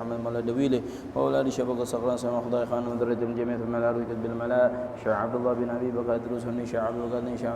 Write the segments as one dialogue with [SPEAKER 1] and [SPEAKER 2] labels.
[SPEAKER 1] محمد مولا دويله وأولاد شبك صقران سمع خداي خان وذرية الجميع ثم لا رويت بالملاء شيخ عبد الله بن أبي بكر دروس هني شيخ عبد القادر شيخ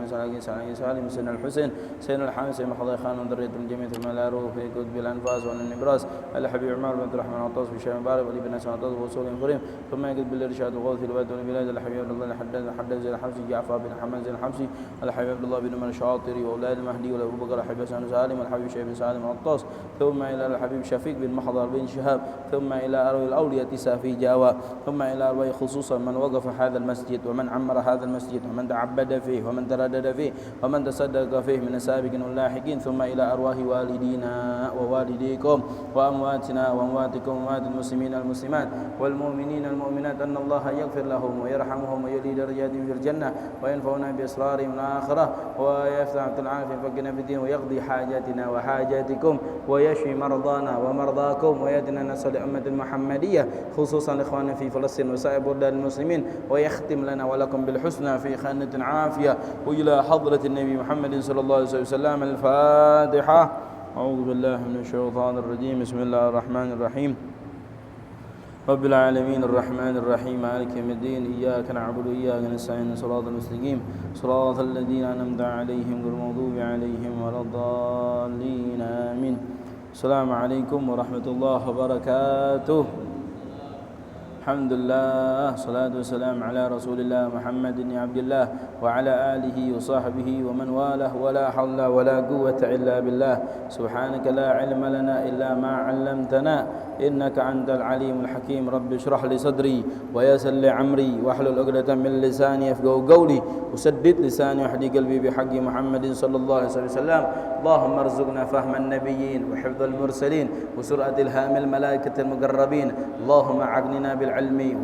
[SPEAKER 1] سالم سن الحسين سين الحامد سمع خداي خان وذرية الجميع ثم لا رويت بالأنفاس والنبراس الحبيب عمر بن عبد الرحمن عطاس بشيخ مبارك ولي بن اسماء عطاس وصول فريم ثم يقد بالإرشاد وغوث الواد والبلاد الحبيب عبد الله الحداد زين الحبسي جعفر بن حماد زين الحبسي الحبيب عبد الله بن عمر الشاطري وأولاد المهدي وأبو بكر الحبيب حسن سالم الحبيب شيخ بن سالم عطاس ثم إلى الحبيب شفيق بن محضر بن شهاب ثم إلى أروي الأولياء في جاوى ثم إلى أروي خصوصا من وقف هذا المسجد ومن عمر هذا المسجد ومن تعبد فيه ومن تردد فيه ومن تصدق فيه من السابقين واللاحقين ثم إلى أرواح والدينا ووالديكم وأمواتنا وأمواتكم وأموات المسلمين المسلمات والمؤمنين المؤمنات أن الله يغفر لهم ويرحمهم ويلي درجاتهم في الجنة وينفعنا بأسرارهم الآخرة ويفتح العافية فقنا في الدين ويقضي حاجاتنا وحاجاتكم ويشفي مرضانا ومرضاكم ويدنا نسأل أمة المحمدية خصوصا إخواننا في فلسطين وسائر بلدان المسلمين ويختم لنا ولكم بالحسنى في خانة عافية وإلى حضرة النبي محمد صلى الله عليه وسلم الفاتحة. أعوذ بالله من الشيطان الرجيم. بسم الله الرحمن الرحيم. رب العالمين الرحمن الرحيم مالك يوم الدين إياك نعبد وإياك نستعين صراط المستقيم صراط الذين أنعمت عليهم غير المغضوب عليهم ولا الضالين آمين. السلام عليكم ورحمة الله وبركاته. الحمد لله صلاة والسلام على رسول الله محمد بن عبد الله وعلى آله وصحبه ومن والاه ولا حول ولا قوة إلا بالله. سبحانك لا علم لنا إلا ما علمتنا إنك أنت العليم الحكيم. رب اشرح لي صدري ويسر لي عمري واحلل عقدة من لساني يفقهوا قولي وسدد لساني واهدي قلبي بحق محمد صلى الله عليه وسلم. اللهم ارزقنا فهم النبيين وحفظ المرسلين وسرعة إلهام الملائكة المقربين. اللهم أعغننا بالعلم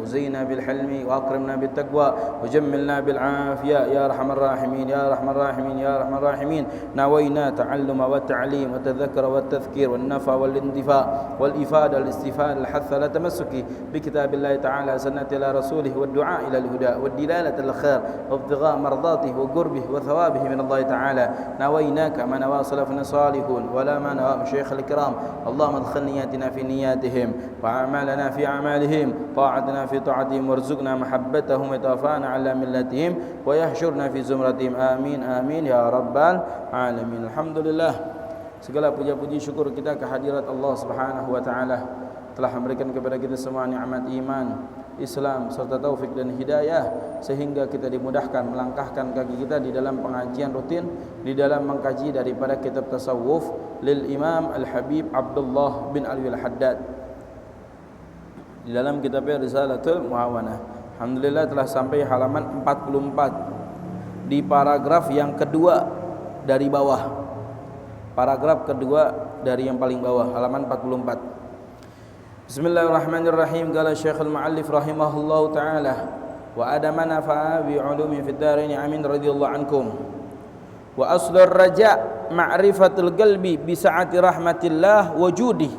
[SPEAKER 1] وزينا بالحلم وأكرمنا بالتقوى وجملنا بالعافية يا أرحم الراحمين يا أرحم الراحمين يا أرحم الراحمين. نوينا تعلم والتعليم والتذكر والتذكير والنفع والاندفاع والإفادة والاستفادة الحث على التمسك بكتاب الله تعالى سنة إلى رسوله والدعاء إلى الهدى والدلالة الخير وابتغاء مرضاته وقربه وثوابه من الله تعالى. نويناك ما نوى سلفنا الصالحون ولا ما نوى مشايخ الكرام. اللهم ادخل نياتنا في نياتهم وأعمالنا في أعمالهم طاعتنا في طاعتهم وارزقنا محبتهم وتوفانا على ملتهم ويحشرنا في زمرتهم آمين آمين يا رب العالمين. Alhamdulillah, segala puja-puji syukur kita kehadirat Allah Subhanahu wa taala telah memberikan kepada kita semua nikmat iman, Islam serta taufik dan hidayah sehingga kita dimudahkan melangkahkan kaki kita di dalam pengajian rutin di dalam mengkaji daripada kitab tasawuf lil Imam Al-Habib Abdullah bin Alwi Al-Haddad di dalam kitabnya Risalatul Muawanah. Alhamdulillah telah sampai halaman 44 di paragraf yang kedua dari bawah. Paragraf kedua dari yang paling bawah, halaman 44. Bismillahirrahmanirrahim. Qala Syekh al-Mu'allif rahimahullahu ta'ala wa adama nafa'a bi 'ulumi fid dharain amin radhiyallahu ankum. Wa aslur raja' ma'rifatul qalbi bi sa'ati rahmatillah wa judi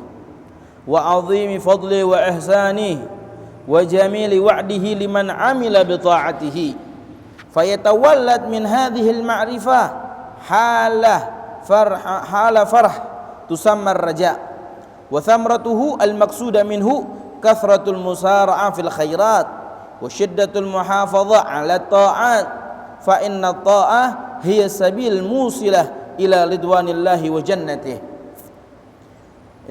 [SPEAKER 1] wa 'azimi fadli wa ihsani wa jamili wa'dihi liman 'amila bi ta'atihi fayatawallad min hadhihi al-ma'rifah hala farh tusamma ar-raja' wa thamratuhu al-maqsuda minhu kathratul musara'a fil khairat wa shiddatul muhafadha 'ala ta'at fa inna ta'ah hiya sabil musilah ila ridwanillahi wa jannatihi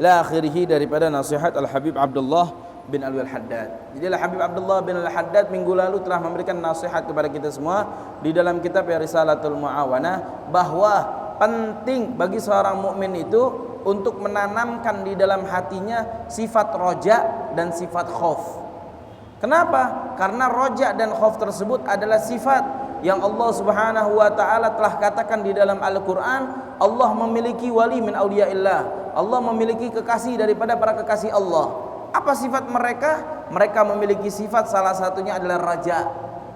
[SPEAKER 1] ila akhirih. Daripada nasihat Al-Habib Abdullah bin Alwi Al-Haddad. Jadi Al-Habib Abdullah bin Al-Haddad minggu lalu telah memberikan nasihat kepada kita semua di dalam kitab Risalatul Muawanah bahwa penting bagi seorang mukmin itu untuk menanamkan di dalam hatinya sifat roja dan sifat khauf. Kenapa? Karena roja dan khauf tersebut adalah sifat yang Allah Subhanahu wa taala telah katakan di dalam Al-Qur'an. Allah memiliki wali min auliyaillah. Allah memiliki kekasih daripada para kekasih Allah. Apa sifat mereka? Mereka memiliki sifat salah satunya adalah raja.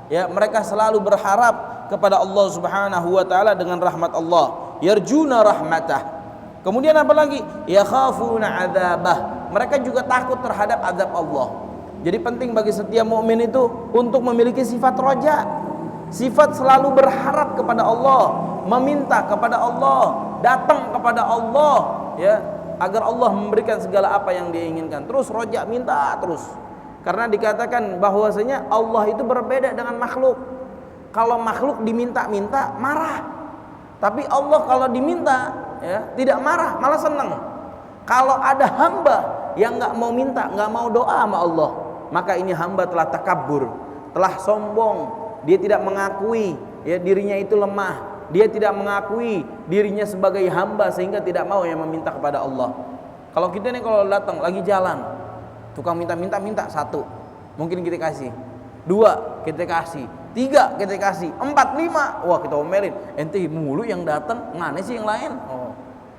[SPEAKER 1] Ya, mereka selalu berharap kepada Allah Subhanahu wa taala dengan rahmat Allah. Yarjuna rahmatah. Kemudian apa lagi? Yakhafuna adzabah. Mereka juga takut terhadap azab Allah. Jadi penting bagi setiap mukmin itu untuk memiliki sifat roja. Sifat selalu berharap kepada Allah, meminta kepada Allah, datang kepada Allah, ya, agar Allah memberikan segala apa yang dia inginkan. Terus roja, minta terus. Karena dikatakan bahwasanya Allah itu berbeda dengan makhluk. Kalau makhluk diminta-minta marah, tapi Allah kalau diminta ya tidak marah, malah senang. Kalau ada hamba yang nggak mau minta, nggak mau doa sama Allah, maka ini hamba telah takabur, telah sombong. Dia tidak mengakui ya dirinya itu lemah. Dia tidak mengakui dirinya sebagai hamba sehingga tidak mau yang meminta kepada Allah. Kalau kita nih kalau datang lagi jalan, tukang minta satu, mungkin kita kasih. Dua kita kasih, tiga kita kasih, empat, lima, wah kita omelin. Ente mulu yang datang, mana sih yang lain? Oh,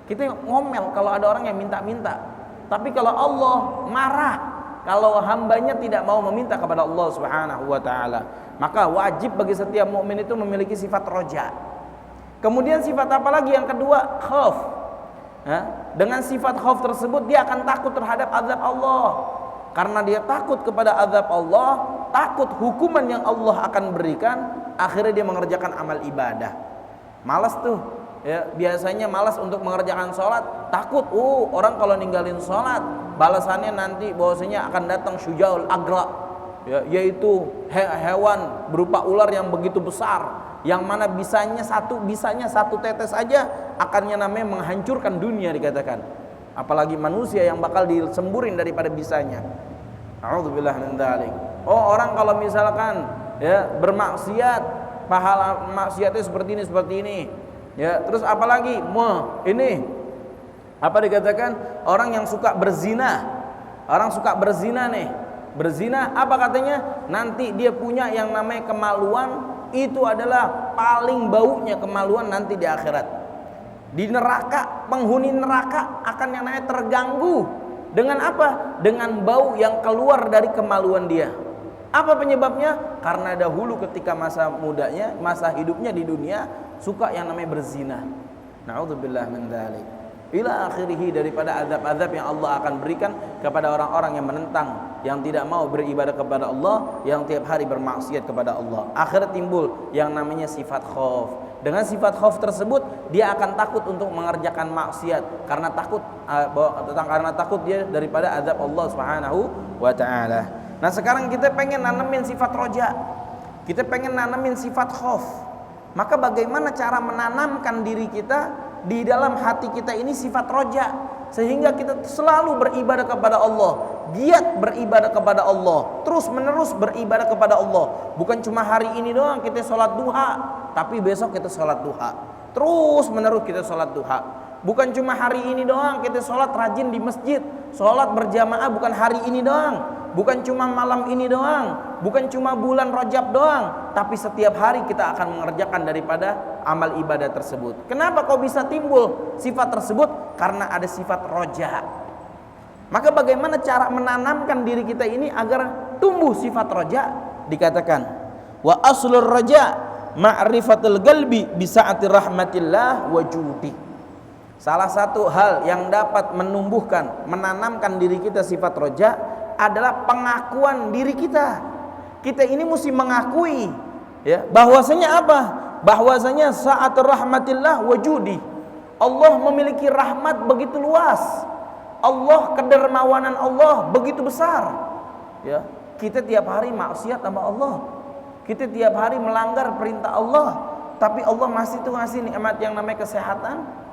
[SPEAKER 1] kita ngomel kalau ada orang yang minta-minta. Tapi kalau Allah marah kalau hambanya tidak mau meminta kepada Allah Subhanahu wa taala. Maka wajib bagi setiap mukmin itu memiliki sifat roja. Kemudian sifat apa lagi yang kedua? Khauf. Dengan sifat khauf tersebut dia akan takut terhadap azab Allah. Karena dia takut kepada azab Allah, takut hukuman yang Allah akan berikan, akhirnya dia mengerjakan amal ibadah. Malas tuh ya, biasanya malas untuk mengerjakan sholat, takut orang kalau ninggalin sholat balasannya nanti bahwasanya akan datang syujaul agra ya, yaitu hewan berupa ular yang begitu besar, yang mana bisanya satu tetes aja akannya namanya menghancurkan dunia dikatakan, apalagi manusia yang bakal disemburin daripada bisanya. A'udzubillah min dzalik. Orang kalau misalkan ya bermaksiat, pahala maksiatnya seperti ini ya, terus apalagi ini apa dikatakan orang yang suka berzina, orang suka berzina nih, berzina apa katanya, nanti dia punya yang namanya kemaluan, itu adalah paling baunya kemaluan nanti di akhirat. Di neraka, penghuni neraka akan yang namanya terganggu dengan apa? Dengan bau yang keluar dari kemaluan dia. Apa penyebabnya? Karena dahulu ketika masa mudanya, masa hidupnya di dunia suka yang namanya berzina. Na'udzubillah min dzalik. Ila akhirih, daripada azab-azab yang Allah akan berikan kepada orang-orang yang menentang, yang tidak mau beribadah kepada Allah, yang tiap hari bermaksiat kepada Allah. Akhirnya timbul yang namanya sifat khauf. Dengan sifat khauf tersebut dia akan takut untuk mengerjakan maksiat karena takut dia daripada azab Allah Subhanahu wa taala. Nah, sekarang kita pengen nanemin sifat roja. Kita pengen nanemin sifat khauf. Maka bagaimana cara menanamkan diri kita di dalam hati kita ini sifat roja, sehingga kita selalu beribadah kepada Allah, giat beribadah kepada Allah, terus menerus beribadah kepada Allah. Bukan cuma hari ini doang kita sholat duha, tapi besok kita sholat duha, terus menerus kita sholat duha. Bukan cuma hari ini doang kita sholat rajin di masjid, sholat berjamaah bukan hari ini doang, bukan cuma malam ini doang, bukan cuma bulan Rajab doang, tapi setiap hari kita akan mengerjakan daripada amal ibadah tersebut. Kenapa kok bisa timbul sifat tersebut? Karena ada sifat roja. Maka bagaimana cara menanamkan diri kita ini agar tumbuh sifat roja? Dikatakan wa aslur roja ma'rifatul qalbi bisa'ati rahmatillah wa judi. Salah satu hal yang dapat menumbuhkan, menanamkan diri kita sifat roja adalah pengakuan diri kita. Kita ini mesti mengakui ya, bahwasanya apa? Bahwasanya saat rahmatillah wajudi. Allah memiliki rahmat begitu luas. Allah, kedermawanan Allah begitu besar. Ya, kita tiap hari maksiat sama Allah. Kita tiap hari melanggar perintah Allah, tapi Allah masih tuh ngasih nikmat yang namanya kesehatan.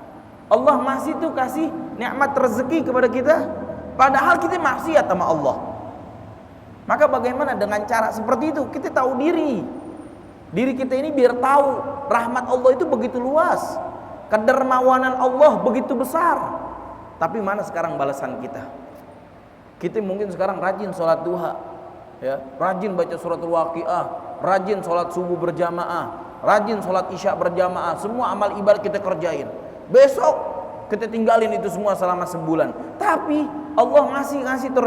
[SPEAKER 1] Allah masih tuh kasih nikmat rezeki kepada kita, padahal kita maksiat sama Allah. Maka bagaimana dengan cara seperti itu? Kita tahu diri kita ini biar tahu rahmat Allah itu begitu luas, kedermawanan Allah begitu besar. Tapi mana sekarang balasan kita? Kita mungkin sekarang rajin sholat duha, ya, rajin baca suratul waqiah, rajin sholat subuh berjamaah, rajin sholat isya berjamaah, semua amal ibadah kita kerjain. Besok kita tinggalin itu semua selama sebulan. Tapi Allah ngasih tuh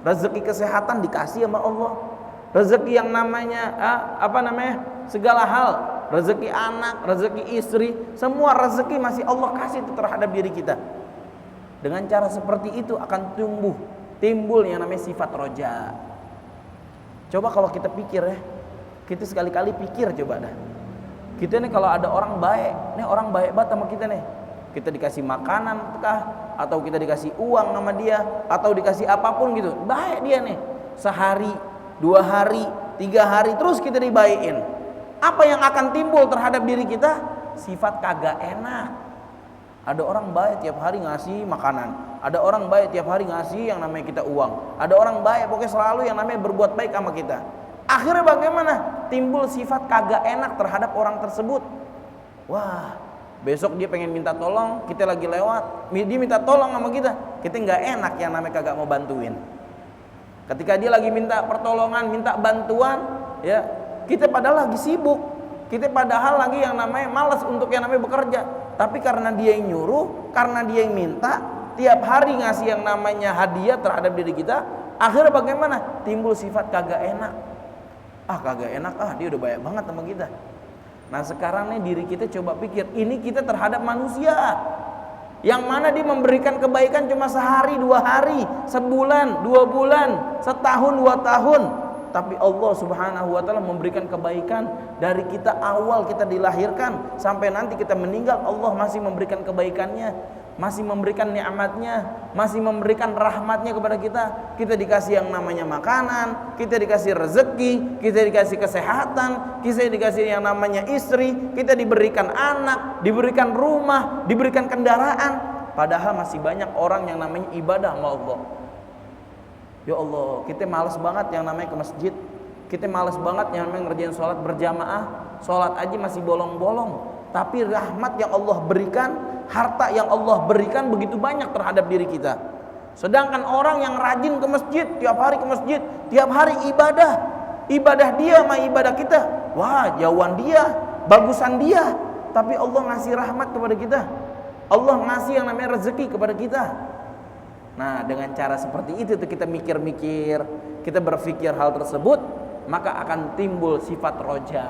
[SPEAKER 1] rezeki kesehatan dikasih sama Allah, rezeki yang namanya segala hal, rezeki anak, rezeki istri, semua rezeki masih Allah kasih itu terhadap diri kita. Dengan cara seperti itu akan timbul yang namanya sifat roja. Coba kalau kita pikir ya, kita sekali-kali pikir coba dah. Kita nih kalau ada orang baik, nih orang baik banget sama kita nih. Kita dikasih makanan kah, atau kita dikasih uang sama dia, atau dikasih apapun gitu, baik dia nih. Sehari, 2 hari, 3 hari terus kita dibaikin. Apa yang akan timbul terhadap diri kita? Sifat kagak enak. Ada orang baik tiap hari ngasih makanan, ada orang baik tiap hari ngasih yang namanya kita uang, ada orang baik pokoknya selalu yang namanya berbuat baik sama kita. Akhirnya bagaimana? Timbul sifat kagak enak terhadap orang tersebut. Wah, besok dia pengen minta tolong, kita lagi lewat, dia minta tolong sama kita nggak enak yang namanya kagak mau bantuin. Ketika dia lagi minta pertolongan, minta bantuan, ya kita padahal lagi sibuk, kita padahal lagi yang namanya malas untuk yang namanya bekerja, tapi karena dia yang nyuruh, karena dia yang minta, tiap hari ngasih yang namanya hadiah terhadap diri kita, akhirnya bagaimana? Timbul sifat kagak enak. Kagak enak, dia udah banyak banget sama kita. Nah sekarang nih diri kita coba pikir, ini kita terhadap manusia yang mana dia memberikan kebaikan cuma sehari, 2 hari, sebulan, 2 bulan, setahun, 2 tahun. Tapi Allah subhanahu wa ta'ala memberikan kebaikan dari kita awal kita dilahirkan sampai nanti kita meninggal. Allah masih memberikan kebaikannya, masih memberikan nikmatnya, masih memberikan rahmatnya kepada kita. Kita dikasih yang namanya makanan, kita dikasih rezeki, kita dikasih kesehatan, kita dikasih yang namanya istri, kita diberikan anak, diberikan rumah, diberikan kendaraan. Padahal masih banyak orang yang namanya ibadah sama Allah. Ya Allah, kita malas banget yang namanya ke masjid, kita malas banget yang namanya ngerjain sholat berjamaah, sholat aja masih bolong-bolong. Tapi rahmat yang Allah berikan, harta yang Allah berikan begitu banyak terhadap diri kita. Sedangkan orang yang rajin ke masjid, tiap hari ke masjid, tiap hari ibadah dia sama ibadah kita, wah jauhan dia, bagusan dia. Tapi Allah ngasih rahmat kepada kita, Allah ngasih yang namanya rezeki kepada kita. Nah dengan cara seperti itu tuh kita mikir-mikir, kita berpikir hal tersebut, maka akan timbul sifat roja.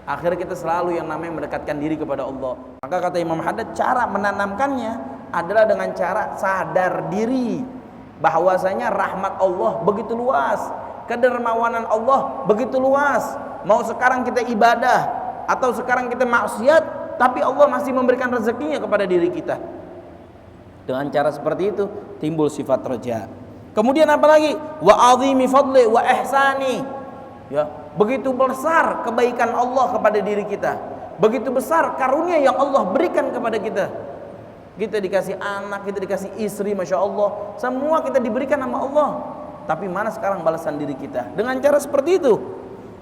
[SPEAKER 1] Akhirnya kita selalu yang namanya mendekatkan diri kepada Allah. Maka kata Imam Haddad, cara menanamkannya adalah dengan cara sadar diri bahwasanya rahmat Allah begitu luas, kedermawanan Allah begitu luas. Mau sekarang kita ibadah atau sekarang kita maksiat, tapi Allah masih memberikan rezekinya kepada diri kita. Dengan cara seperti itu timbul sifat roja. Kemudian apa lagi? Wa azimi fadli wa ihsani. Ya, begitu besar kebaikan Allah kepada diri kita, begitu besar karunia yang Allah berikan kepada kita. Kita dikasih anak, kita dikasih istri, masya Allah, semua kita diberikan sama Allah. Tapi mana sekarang balasan diri kita? Dengan cara seperti itu.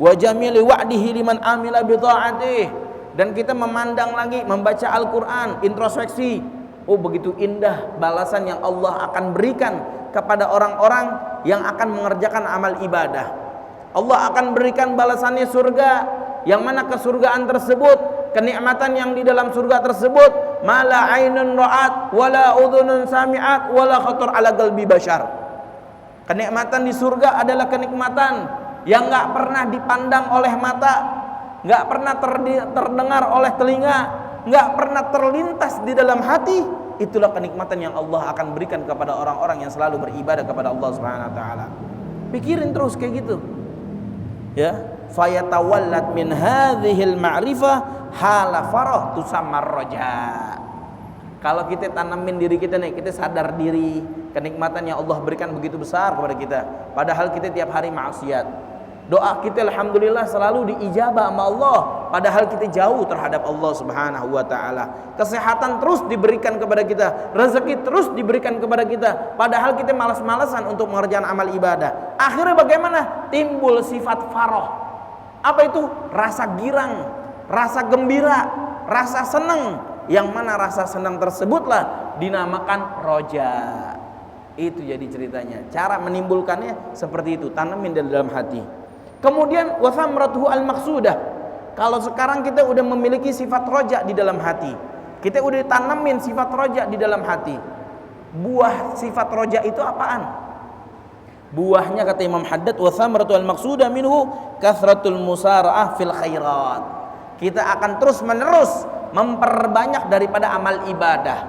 [SPEAKER 1] Wa jamili wa'dihi liman amila bi ta'atih. Dan kita memandang lagi, membaca Al-Quran, introspeksi. Oh begitu indah balasan yang Allah akan berikan kepada orang-orang yang akan mengerjakan amal ibadah. Allah akan berikan balasannya surga, yang mana kesurgaan tersebut, kenikmatan yang di dalam surga tersebut, mala ainun ra'at wala udhunun sami'at wala khatar ala qalbi bashar. Kenikmatan di surga adalah kenikmatan yang enggak pernah dipandang oleh mata, enggak pernah terdengar oleh telinga, enggak pernah terlintas di dalam hati. Itulah kenikmatan yang Allah akan berikan kepada orang-orang yang selalu beribadah kepada Allah Subhanahu wa taala. Pikirin terus kayak gitu. Ya, fayatawallat min hadhil ma'rifah hala farah tusammar raja. Kalau kita tanamin diri kita nih, kita sadar diri kenikmatan yang Allah berikan begitu besar kepada kita, padahal kita tiap hari maksiat. Doa kita alhamdulillah selalu diijabah sama Allah, padahal kita jauh terhadap Allah Subhanahu wa taala. Kesehatan terus diberikan kepada kita, rezeki terus diberikan kepada kita, padahal kita malas-malasan untuk mengerjakan amal ibadah. Akhirnya bagaimana? Timbul sifat farah. Apa itu? Rasa girang, rasa gembira, rasa senang. Yang mana rasa senang tersebutlah dinamakan roja. Itu jadi ceritanya. Cara menimbulkannya seperti itu, tanamin di dalam hati. Kemudian wa thamratuhu al-maqsudah. Kalau sekarang kita udah memiliki sifat roja di dalam hati, kita udah tanamin sifat roja di dalam hati. Buah sifat roja itu apaan? Buahnya kata Imam Haddad, wa thamratuhu al-maqsudah minhu kathratul musara'ah fil khairat. Kita akan terus menerus memperbanyak daripada amal ibadah.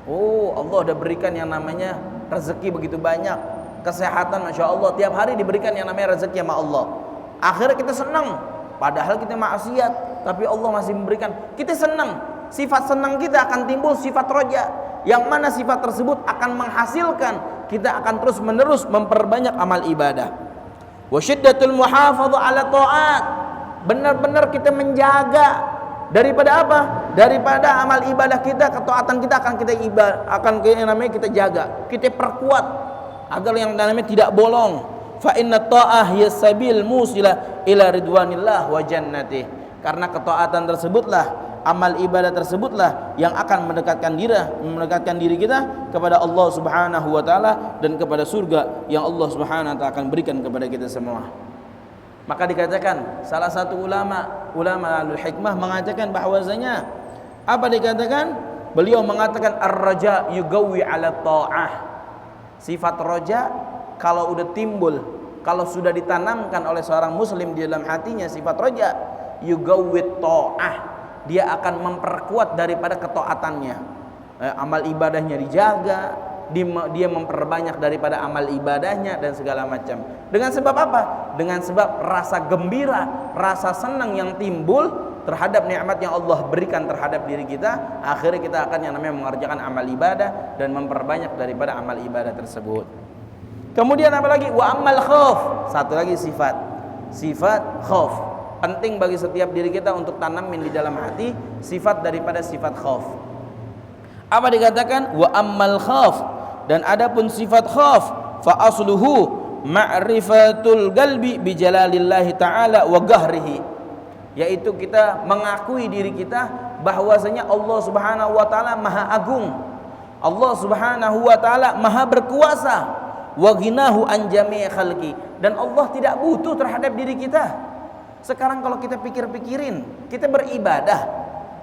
[SPEAKER 1] Oh, Allah udah berikan yang namanya rezeki begitu banyak. Kesehatan masya Allah, tiap hari diberikan yang namanya rezeki sama Allah. Akhirnya kita senang, padahal kita maksiat, tapi Allah masih memberikan. Kita senang,
[SPEAKER 2] sifat senang kita akan timbul sifat roja, yang mana sifat tersebut akan menghasilkan kita akan terus menerus memperbanyak amal ibadah. Wa syiddatul muhafadzah ala ta'at, benar-benar kita menjaga daripada apa? Daripada amal ibadah kita, ketaatan kita akan kita jaga, kita perkuat agar yang namanya tidak bolong. Fa inna ta'ah hiya sabil musila ila ridwanillah wa jannatih. Karena ketaatan tersebutlah, amal ibadah tersebutlah yang akan mendekatkan diri kita kepada Allah Subhanahu wa taala dan kepada surga yang Allah Subhanahu wa taala akan berikan kepada kita semua. Maka dikatakan salah satu ulama al-hikmah mengatakan bahwasanya apa dikatakan? Beliau mengatakan ar-raja yugawi ala ta'ah. Sifat raja kalau udah timbul, kalau sudah ditanamkan oleh seorang muslim di dalam hatinya sifat raja, yugawi ta'ah, dia akan memperkuat daripada ketaatannya. Amal ibadahnya dijaga, dia memperbanyak daripada amal ibadahnya dan segala macam. Dengan sebab apa? Dengan sebab rasa gembira, rasa senang yang timbul terhadap nikmat yang Allah berikan terhadap diri kita. Akhirnya kita akan yang namanya mengerjakan amal ibadah dan memperbanyak daripada amal ibadah tersebut. Kemudian apa lagi? Wa amal khauf. Satu lagi sifat khauf. Penting bagi setiap diri kita untuk tanamin di dalam hati sifat daripada sifat khauf. Apa dikatakan? Wa ammal khauf. Dan adapun sifat khauf fa asluhu ma'rifatul qalbi bi jalalillahi ta'ala wa gahrihi, yaitu kita mengakui diri kita bahwasanya Allah Subhanahu wa taala Maha Agung, Allah Subhanahu wa taala Maha berkuasa, wa ghinahu an jami' khalqi, dan Allah tidak butuh terhadap diri kita. Sekarang kalau kita pikir-pikirin, kita beribadah,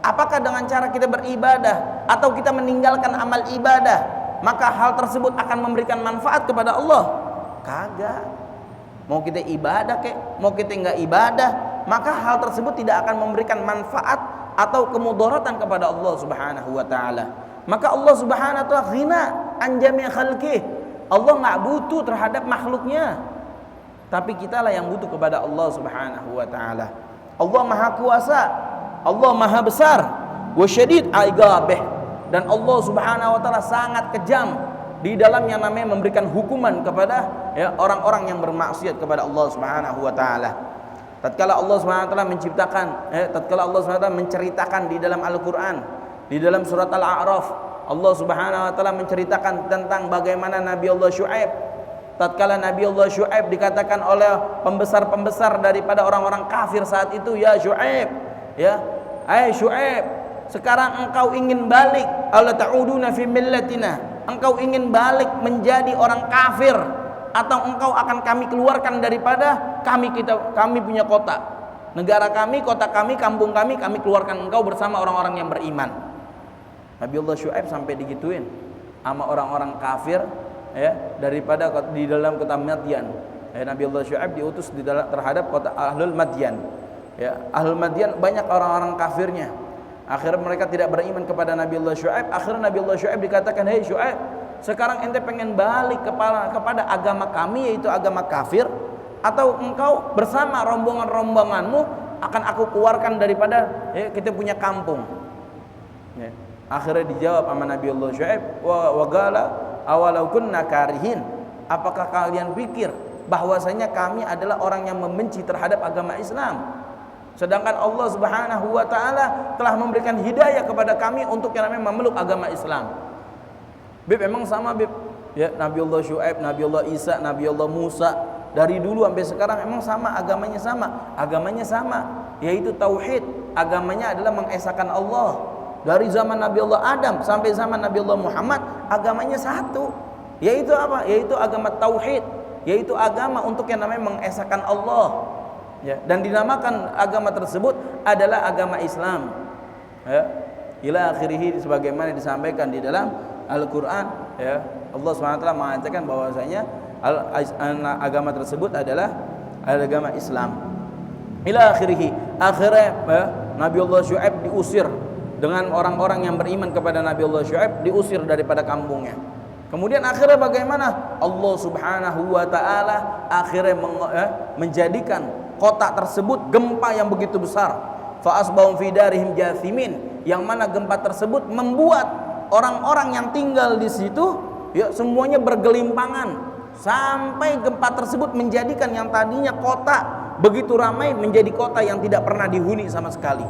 [SPEAKER 2] apakah dengan cara kita beribadah atau kita meninggalkan amal ibadah, maka hal tersebut akan memberikan manfaat kepada Allah? Kagak. Mau kita ibadah mau kita enggak ibadah, maka hal tersebut tidak akan memberikan manfaat atau kemudaratan kepada Allah Subhanahu wa taala. Maka Allah Subhanahu wa taala ghina an jami' khalqih. Allah enggak butuh terhadap makhluknya. Tapi kitalah yang butuh kepada Allah Subhanahu wa taala. Allah Maha Kuasa, Allah Maha Besar, wa syadid iqabih, dan Allah Subhanahu wa taala sangat kejam di dalam yang namanya memberikan hukuman kepada orang-orang yang bermaksiat kepada Allah Subhanahu wa taala. Tatkala Allah Subhanahu wa taala menciptakan, tatkala Allah Subhanahu wa taala menceritakan di dalam Al-Qur'an, di dalam surat Al-A'raf, Allah Subhanahu wa taala menceritakan tentang bagaimana Nabi Allah Syuaib. Tatkala Nabi Allah Syuaib dikatakan oleh pembesar-pembesar daripada orang-orang kafir saat itu, ya Syuaib, hai Syuaib, sekarang engkau ingin balik, alla ta'uduna fi millatina, engkau ingin balik menjadi orang kafir, atau engkau akan kami keluarkan daripada kami punya kota, negara kami, kota kami, kampung kami keluarkan engkau bersama orang-orang yang beriman. Nabi Allah Syuaib sampai digituin sama orang-orang kafir daripada di dalam kota Madyan. Nabi Allah Syuaib diutus terhadap kota Ahlul Madyan. Ahlul Madyan banyak orang-orang kafirnya. Akhirnya mereka tidak beriman kepada Nabi Allah Syuaib. Akhirnya Nabi Allah Syuaib dikatakan, hei Syuaib, sekarang ente pengen balik kepada agama kami, yaitu agama kafir, atau engkau bersama rombongan-rombonganmu akan aku keluarkan daripada kita punya kampung. Akhirnya dijawab sama Nabi Allah Syuaib, wa qala awalau kunna karihin, apakah kalian pikir bahwasanya kami adalah orang yang membenci terhadap agama Islam, sedangkan Allah Subhanahu wa taala telah memberikan hidayah kepada kami untuk yang namanya memeluk agama Islam. Bib, emang sama Bib, Nabi Allah Syuaib, Nabi Allah Isa, Nabi Allah Musa, dari dulu sampai sekarang emang sama, agamanya sama, yaitu tauhid. Agamanya adalah mengesahkan Allah. Dari zaman Nabi Allah Adam sampai zaman Nabi Allah Muhammad, agamanya satu, yaitu apa? Yaitu agama tauhid, yaitu agama untuk yang namanya mengesahkan Allah. Dan dinamakan agama tersebut adalah agama Islam. Ila akhirih, sebagaimana disampaikan di dalam Al-Qur'an, Allah SWT mengatakan bahwasanya agama tersebut adalah agama Islam. Ila akhirih, akhirnya Nabi Allah Syuaib diusir dengan orang-orang yang beriman kepada Nabi Allah Syuaib, diusir daripada kampungnya. Kemudian akhirnya bagaimana? Allah Subhanahu wa taala akhirnya menjadikan kota tersebut gempa yang begitu besar. Fa asbahum fi darihim jathimin, yang mana gempa tersebut membuat orang-orang yang tinggal di situ ya semuanya bergelimpangan, sampai gempa tersebut menjadikan yang tadinya kota begitu ramai menjadi kota yang tidak pernah dihuni sama sekali.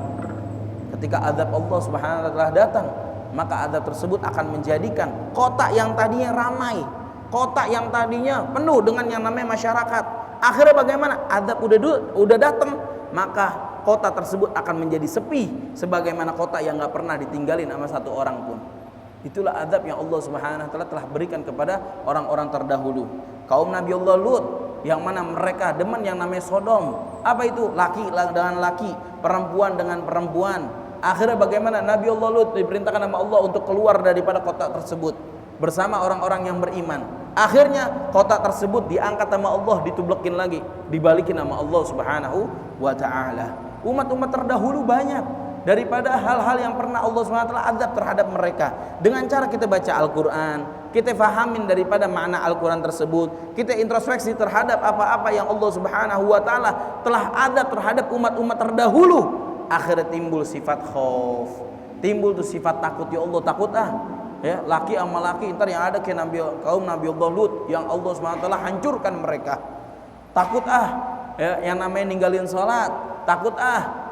[SPEAKER 2] Ketika azab Allah Subhanahu wa taala datang, maka azab tersebut akan menjadikan kota yang tadinya ramai, kota yang tadinya penuh dengan yang namanya masyarakat, akhirnya bagaimana? Azab udah datang, maka kota tersebut akan menjadi sepi sebagaimana kota yang gak pernah ditinggalin sama satu orang pun. Itulah azab yang Allah Subhanahu wa taala telah berikan kepada orang-orang terdahulu. Kaum Nabi Allah Lut yang mana mereka demen yang namanya Sodom. Apa itu? Laki dengan laki, perempuan dengan perempuan. Akhirnya bagaimana? Nabi Allah Lut diperintahkan sama Allah untuk keluar daripada kota tersebut bersama orang-orang yang beriman. Akhirnya kota tersebut diangkat sama Allah, ditublekin lagi, dibalikin sama Allah Subhanahu wa taala. Umat-umat terdahulu banyak daripada hal-hal yang pernah Allah SWT azab terhadap mereka. Dengan cara kita baca Al-Quran, kita fahamin daripada makna Al-Quran tersebut, kita introspeksi terhadap apa-apa yang Allah Subhanahu wa ta'ala telah azab terhadap umat-umat terdahulu, akhirnya timbul sifat khauf, timbul tuh sifat takut. Ya Allah, takut ya, laki sama laki ntar yang ada kayak kaum Nabi Allah Lut yang Allah SWT hancurkan mereka. Takut ya, yang namanya ninggalin sholat, takut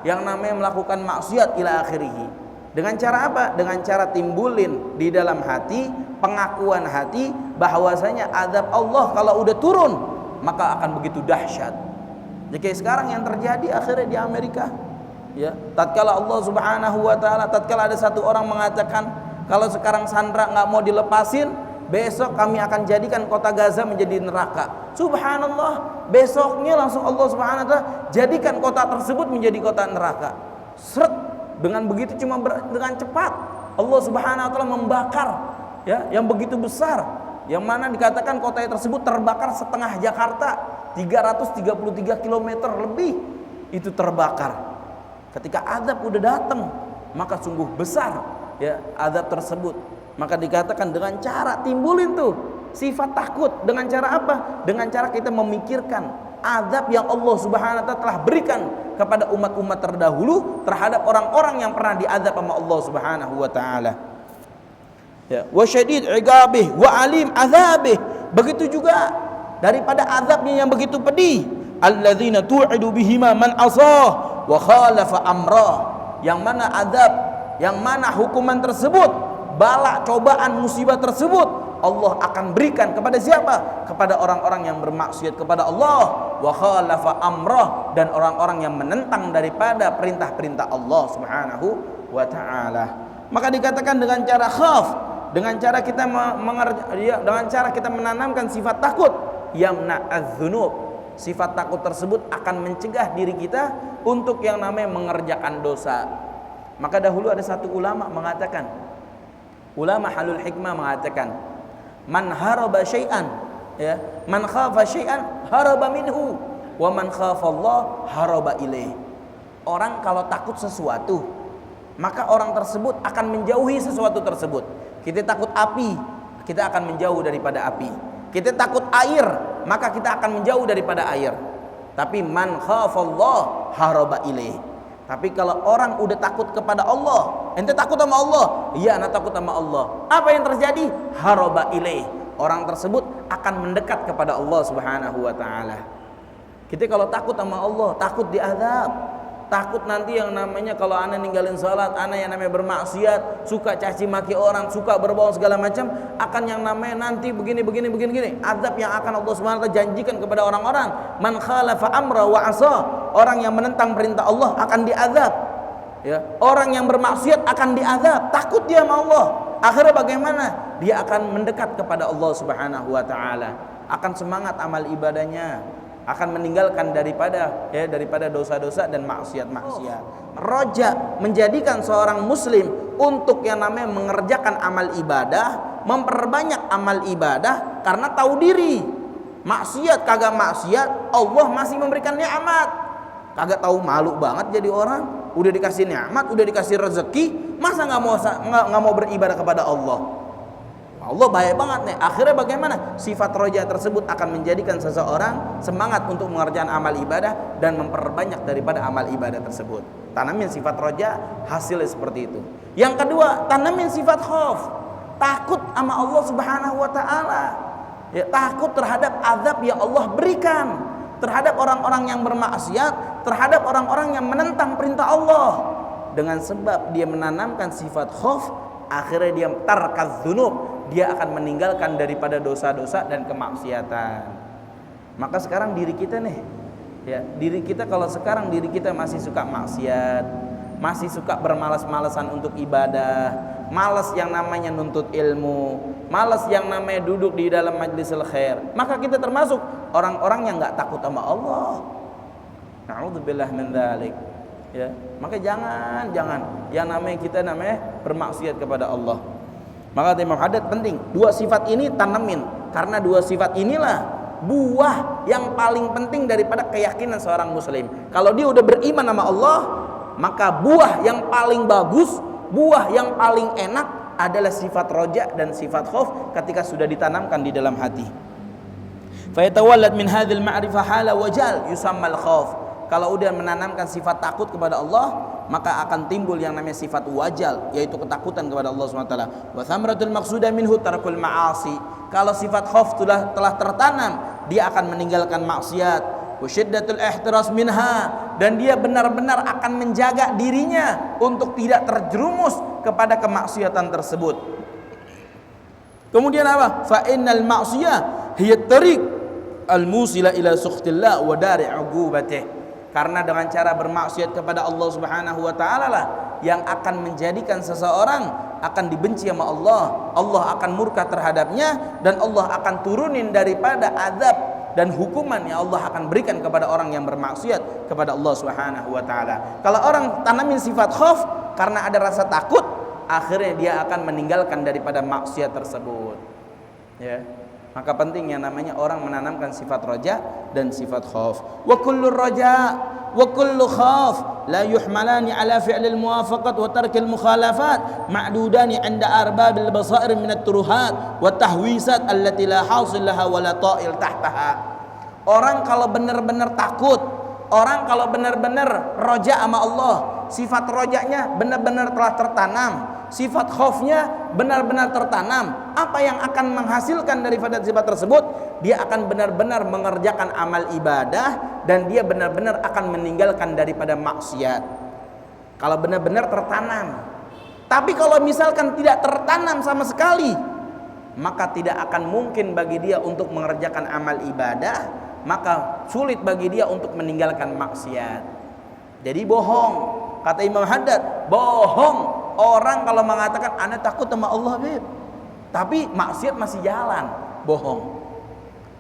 [SPEAKER 2] yang namanya melakukan maksiat ila akhirih. Dengan cara apa? Dengan cara timbulin di dalam hati pengakuan hati bahwasanya azab Allah kalau udah turun maka akan begitu dahsyat. Jadi sekarang yang terjadi akhirnya di Amerika ya, tatkala Allah Subhanahu wa taala, tatkala ada satu orang mengatakan kalau sekarang Sandra nggak mau dilepasin, besok kami akan jadikan kota Gaza menjadi neraka. Subhanallah, besoknya langsung Allah Subhanahu wa taala jadikan kota tersebut menjadi kota neraka. Seret, dengan begitu cuma dengan cepat Allah Subhanahu wa taala membakar ya yang begitu besar, yang mana dikatakan kota tersebut terbakar setengah Jakarta, 333 km lebih itu terbakar. Ketika azab udah datang, maka sungguh besar ya azab tersebut. Maka dikatakan dengan cara timbulin tuh sifat takut. Dengan cara apa? Dengan cara kita memikirkan azab yang Allah Subhanahu wa taala telah berikan kepada umat-umat terdahulu terhadap orang-orang yang pernah diazab sama Allah Subhanahu wa taala. Ya, wa syadid iqabih wa alim azabih. Begitu juga daripada azabnya yang begitu pedih. Alladzina tu'idu bihima man asah wa khalafa amrah. Yang mana azab, yang mana hukuman tersebut, bala, cobaan, musibah tersebut Allah akan berikan kepada siapa? Kepada orang-orang yang bermaksiat kepada Allah, wa khalafa amrah, dan orang-orang yang menentang daripada perintah-perintah Allah Subhanahu wa taala. Maka dikatakan dengan cara khaf, dengan cara kita dengan cara kita menanamkan sifat takut, yamna'adz-dzunub. Sifat takut tersebut akan mencegah diri kita untuk yang namanya mengerjakan dosa. Maka dahulu ada satu ulama mengatakan, ulama halul hikmah mengatakan, man haraba syai'an ya, man khafa syai'an haraba minhu, wa man khafa Allah haraba ilaih. Orang kalau takut sesuatu, maka orang tersebut akan menjauhi sesuatu tersebut. Kita takut api, kita akan menjauh daripada api. Kita takut air, maka kita akan menjauh daripada air. Tapi man khafa Allah haraba ilaih. Tapi kalau orang udah takut kepada Allah, ente takut sama Allah, iya anda takut sama Allah, apa yang terjadi? Haraba ilaih. Orang tersebut akan mendekat kepada Allah Subhanahu wa taala. Kita kalau takut sama Allah, takut diazab, takut nanti yang namanya kalau ana ninggalin salat, ana yang namanya bermaksiat, suka caci maki orang, suka berbohong segala macam, akan yang namanya nanti begini. Azab yang akan Allah Subhanahu wa taala janjikan kepada orang-orang, man khalafa amra wa asa, orang yang menentang perintah Allah akan diazab. Ya, orang yang bermaksiat akan diazab, takut dia sama Allah. Akhirnya bagaimana? Dia akan mendekat kepada Allah Subhanahu wa taala, akan semangat amal ibadahnya, akan meninggalkan daripada dosa-dosa dan maksiat-maksiat. Roja menjadikan seorang muslim untuk yang namanya mengerjakan amal ibadah, memperbanyak amal ibadah karena tahu diri. Maksiat kagak maksiat, Allah masih memberikan nikmat. Kagak tahu malu banget jadi orang, udah dikasih nikmat, udah dikasih rezeki, masa nggak mau beribadah kepada Allah? Allah baik banget nih. Akhirnya bagaimana? Sifat roja tersebut akan menjadikan seseorang semangat untuk mengerjakan amal ibadah dan memperbanyak daripada amal ibadah tersebut. Tanamin sifat roja, hasilnya seperti itu. Yang kedua, tanamin sifat khauf, takut sama Allah Subhanahu wa taala. Ya, takut terhadap azab yang Allah berikan terhadap orang-orang yang bermaksiat, terhadap orang-orang yang menentang perintah Allah. Dengan sebab dia menanamkan sifat khauf, akhirnya dia tarkaz dzunub, dia akan meninggalkan daripada dosa-dosa dan kemaksiatan. Maka sekarang diri kita nih, ya, diri kita kalau sekarang diri kita masih suka maksiat, masih suka bermalas-malasan untuk ibadah, malas yang namanya nuntut ilmu, malas yang namanya duduk di dalam majlisul khair, maka kita termasuk orang-orang yang nggak takut sama Allah. Na'udzubillah min dzalik. Ya, maka jangan yang namanya kita bermaksiat kepada Allah. Maka Imam Haddad penting dua sifat ini tanamin, karena dua sifat inilah buah yang paling penting daripada keyakinan seorang muslim. Kalau dia udah beriman sama Allah, maka buah yang paling bagus, buah yang paling enak adalah sifat roja dan sifat khauf ketika sudah ditanamkan di dalam hati. Fa yatawallad min hadzal ma'rifah hala wajal yusammal khauf. Kalau udah menanamkan sifat takut kepada Allah, maka akan timbul yang namanya sifat wajal, yaitu ketakutan kepada Allah SWT. Wa thamratul maqsuda minhu tarkul ma'asi. Kalau sifat khauf telah tertanam, dia akan meninggalkan maksiat. Wa syiddatul ihtiras minha, dan dia benar-benar akan menjaga dirinya untuk tidak terjerumus kepada kemaksiatan tersebut. Kemudian apa? Fa innal ma'siyah hiya tariq al-musila ila sukhtillah wa dari 'uqubatih. Karena dengan cara bermaksiat kepada Allah Subhanahu wa taala lah yang akan menjadikan seseorang akan dibenci sama Allah. Allah akan murka terhadapnya dan Allah akan turunin daripada azab dan hukuman yang Allah akan berikan kepada orang yang bermaksiat kepada Allah Subhanahu wa taala. Kalau orang tanamin sifat khauf karena ada rasa takut, akhirnya dia akan meninggalkan daripada maksiat tersebut. Ya. Maka penting yang namanya orang menanamkan sifat roja dan sifat khauf. Wa kullu roja wa kullu khauf la yuhmalani ala fi'lil muwafaqat wa tarkil mukhalafat ma'dudani 'inda arbabil basair min at-turuhat wa tahwisat allati la hasil laha wa la ta'il tahtaha. Orang kalau benar-benar takut, orang kalau benar-benar roja sama Allah, sifat rojanya benar-benar telah tertanam, sifat khaufnya benar-benar tertanam, apa yang akan menghasilkan daripada sifat tersebut? Dia akan benar-benar mengerjakan amal ibadah dan dia benar-benar akan meninggalkan daripada maksiat. Kalau benar-benar tertanam. Tapi kalau misalkan tidak tertanam sama sekali, maka tidak akan mungkin bagi dia untuk mengerjakan amal ibadah, maka sulit bagi dia untuk meninggalkan maksiat. Jadi bohong. Kata Imam Haddad, bohong orang kalau mengatakan ana takut sama Allah, Beb, tapi maksiat masih jalan, bohong.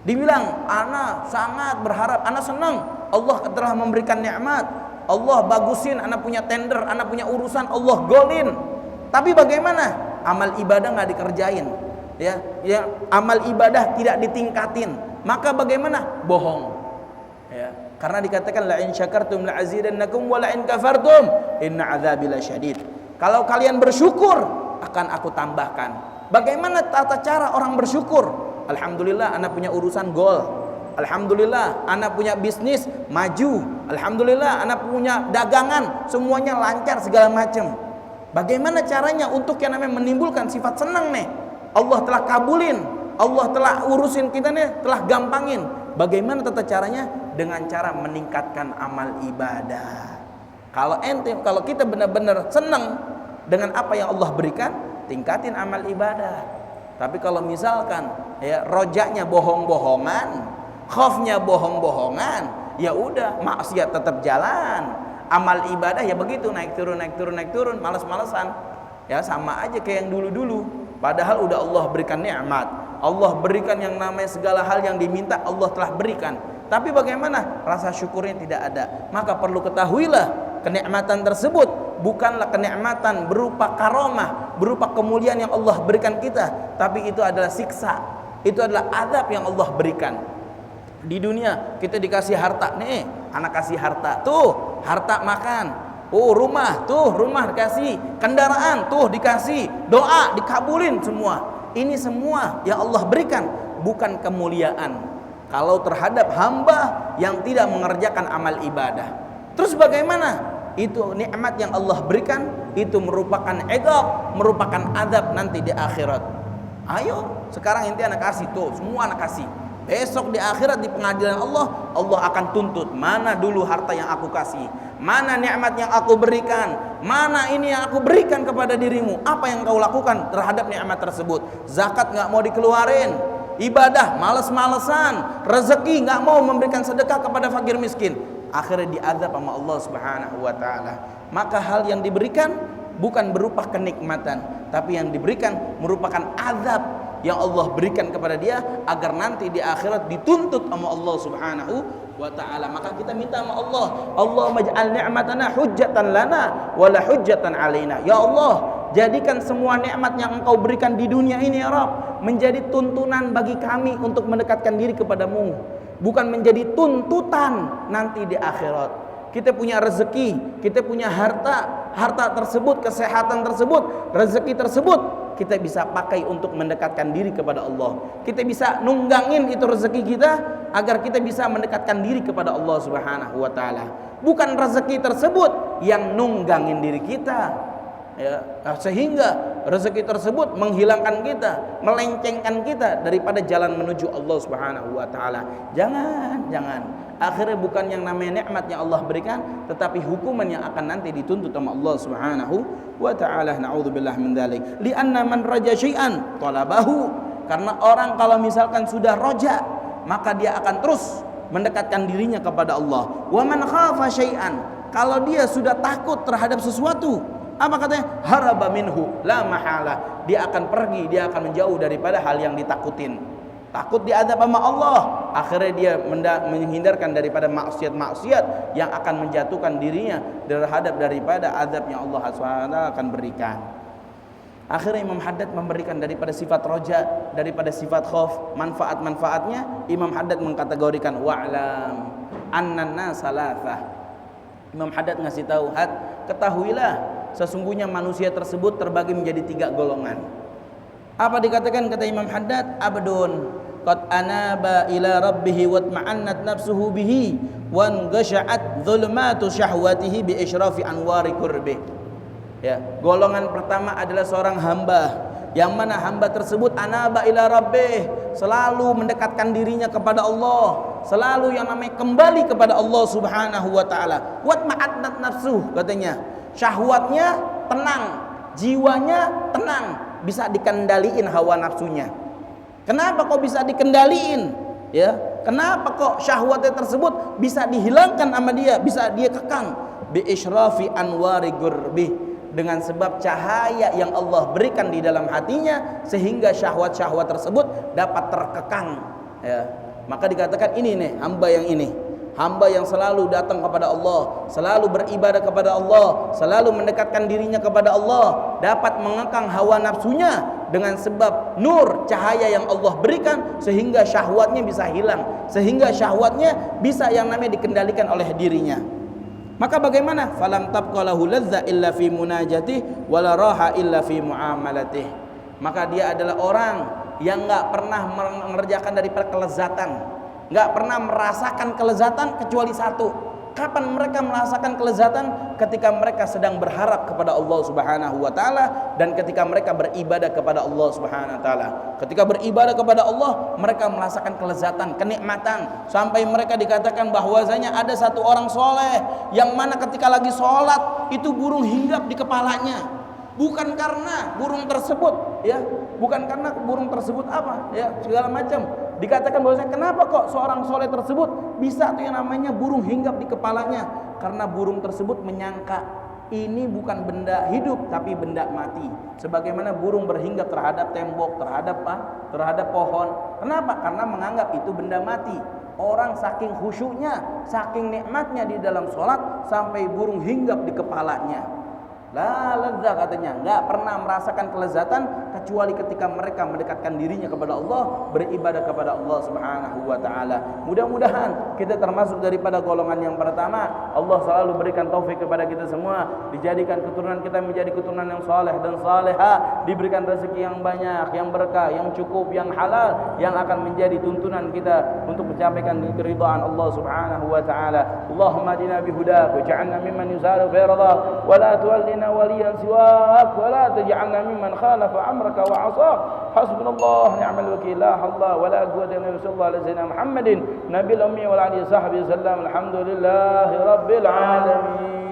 [SPEAKER 2] Dibilang ana sangat berharap, ana senang Allah telah memberikan nikmat, Allah bagusin, ana punya tender, ana punya urusan, Allah golin. Tapi bagaimana? Amal ibadah nggak dikerjain, ya, amal ibadah tidak ditingkatin. Maka bagaimana? Bohong. Ya. Karena dikatakan la in syakartum la azidannakum wa la in kafartum inna adzabi lasyadid. Kalau kalian bersyukur akan aku tambahkan. Bagaimana tata cara orang bersyukur? Alhamdulillah anak punya urusan gol. Alhamdulillah anak punya bisnis maju. Alhamdulillah anak punya dagangan semuanya lancar segala macam. Bagaimana caranya untuk yang namanya menimbulkan sifat senang nih? Allah telah kabulin, Allah telah urusin kita nih, telah gampangin. Bagaimana tata caranya? Dengan cara meningkatkan amal ibadah. Kalau kita benar-benar senang dengan apa yang Allah berikan, tingkatin amal ibadah. Tapi kalau misalkan ya rojanya bohong-bohongan, khaufnya bohong-bohongan, ya udah maksiat tetap jalan. Amal ibadah ya begitu, naik turun, malas-malasan. Ya sama aja kayak yang dulu-dulu. Padahal udah Allah berikan nikmat, Allah berikan yang namanya segala hal yang diminta Allah telah berikan. Tapi bagaimana? Rasa syukurnya tidak ada. Maka perlu ketahuilah kenikmatan tersebut bukanlah kenikmatan berupa karomah, berupa kemuliaan yang Allah berikan kita, tapi itu adalah siksa, itu adalah azab yang Allah berikan. Di dunia kita dikasih harta nih, anak kasih harta, tuh harta makan, rumah, tuh rumah dikasih, kendaraan tuh dikasih, doa dikabulin semua. Ini semua yang Allah berikan bukan kemuliaan kalau terhadap hamba yang tidak mengerjakan amal ibadah. Terus bagaimana? Itu nikmat yang Allah berikan, itu merupakan iqab, merupakan azab nanti di akhirat. Ayo, sekarang inti anak kasih tuh, semua anak kasih. Besok di akhirat di pengadilan Allah, Allah akan tuntut, mana dulu harta yang aku kasih, mana nikmat yang aku berikan, mana ini yang aku berikan kepada dirimu, apa yang kau lakukan terhadap nikmat tersebut. Zakat nggak mau dikeluarin, ibadah males-malesan, rezeki nggak mau memberikan sedekah kepada fakir miskin, akhirnya diazab sama Allah Subhanahu wa taala. Maka hal yang diberikan bukan berupa kenikmatan, tapi yang diberikan merupakan azab yang Allah berikan kepada dia agar nanti di akhirat dituntut sama Allah Subhanahu wa taala. Maka kita minta sama Allah, Allahumma ij'al ni'matana hujjatan lana wa la hujjatan alaina. Ya Allah, jadikan semua nikmat yang Engkau berikan di dunia ini ya Rabb menjadi tuntunan bagi kami untuk mendekatkan diri kepadamu, bukan menjadi tuntutan nanti di akhirat. Kita punya rezeki, kita punya harta tersebut, kesehatan tersebut, rezeki tersebut kita bisa pakai untuk mendekatkan diri kepada Allah. Kita bisa nunggangin itu rezeki kita agar kita bisa mendekatkan diri kepada Allah Subhanahu wa taala. Bukan rezeki tersebut yang nunggangin diri kita. Ya, sehingga rezeki tersebut menghilangkan kita, melencengkan kita daripada jalan menuju Allah Subhanahu wa taala. Jangan. Akhirnya bukan yang namanya nikmat yang Allah berikan, tetapi hukuman yang akan nanti dituntut sama Allah Subhanahu wa taala. Na'udzubillah min dzalik. Li'anna man raja syai'an talabahu. Karena orang kalau misalkan sudah roja, maka dia akan terus mendekatkan dirinya kepada Allah. Wa man khafa syai'an, kalau dia sudah takut terhadap sesuatu, apa katanya? Haraba minhu la mahala. Dia akan pergi, dia akan menjauh daripada hal yang ditakutin. Takut diazab sama Allah, akhirnya dia menghindarkan daripada maksiat-maksiat yang akan menjatuhkan dirinya terhadap daripada azab yang Allah SWT akan berikan. Akhirnya Imam Haddad memberikan daripada sifat roja, daripada sifat khauf, manfaat-manfaatnya. Imam Haddad mengkategorikan wa'lam annan nasa thalathah. Imam Haddad ngasih tahu, ketahuilah sesungguhnya manusia tersebut terbagi menjadi 3 golongan. Apa dikatakan kata Imam Haddad? Abdun qad anaba ila rabbih wa tma'annat nafsuhu bihi wan ghasha'at dhulumatu syahwatihi bi isyrafi anwari qurbih. Ya, golongan pertama adalah seorang hamba yang mana hamba tersebut anaba ila rabbih, selalu mendekatkan dirinya kepada Allah, selalu yang namanya kembali kepada Allah Subhanahu wa taala. Wa tma'annat nafsuh, katanya syahwatnya tenang, jiwanya tenang, bisa dikendaliin hawa nafsunya. Kenapa kok bisa dikendaliin? Ya, kenapa kok syahwatnya tersebut bisa dihilangkan sama dia, bisa dia kekang? Bi isyrafi anwari gurbih, dengan sebab cahaya yang Allah berikan di dalam hatinya sehingga syahwat-syahwat tersebut dapat terkekang. Ya, maka dikatakan ini nih hamba yang ini, hamba yang selalu datang kepada Allah, selalu beribadah kepada Allah, selalu mendekatkan dirinya kepada Allah, dapat mengekang hawa nafsunya dengan sebab nur cahaya yang Allah berikan sehingga syahwatnya bisa hilang, sehingga syahwatnya bisa yang namanya dikendalikan oleh dirinya. Maka bagaimana? Falam tabqa lahu ladza illa fi munajatih wala raha illa fi muamalatih. Maka dia adalah orang yang enggak pernah mengerjakan daripada kelezatan, nggak pernah merasakan kelezatan kecuali satu. Kapan mereka merasakan kelezatan? Ketika mereka sedang berharap kepada Allah Subhanahu wa taala dan ketika mereka beribadah kepada Allah Subhanahu wa taala. Ketika beribadah kepada Allah, mereka merasakan kelezatan, kenikmatan, sampai mereka dikatakan bahwasanya ada satu orang soleh yang mana ketika lagi sholat itu burung hinggap di kepalanya. Bukan karena burung tersebut, ya, bukan karena burung tersebut apa, ya, segala macam. Dikatakan bahwasanya kenapa kok seorang soleh tersebut bisa tuh yang namanya burung hinggap di kepalanya? Karena burung tersebut menyangka ini bukan benda hidup tapi benda mati. Sebagaimana burung berhinggap terhadap tembok, terhadap pohon. Kenapa? Karena menganggap itu benda mati. Orang saking khusyuknya, saking nikmatnya di dalam sholat sampai burung hinggap di kepalanya. La ladza, katanya, enggak pernah merasakan kelezatan kecuali ketika mereka mendekatkan dirinya kepada Allah, beribadah kepada Allah Subhanahu wa taala. Mudah-mudahan kita termasuk daripada golongan yang pertama. Allah selalu berikan taufik kepada kita semua, dijadikan keturunan kita menjadi keturunan yang saleh dan salehah, diberikan rezeki yang banyak, yang berkah, yang cukup, yang halal, yang akan menjadi tuntunan kita untuk mencapaikan keridhaan Allah Subhanahu wa taala. Allahumma adina bihudak waj'alna mimman yusaru fi ridak wa la tuwallina waliyan siwak wa la taj'alna mimman khalafa amraka wa 'asak. Hasbunallah ni'mal wakeel. La haula wa la quwwata illa billah. Muhammadin nabiyil ummi wa alihi sahbihi sallam. Alhamdulillahi rabbil alamin.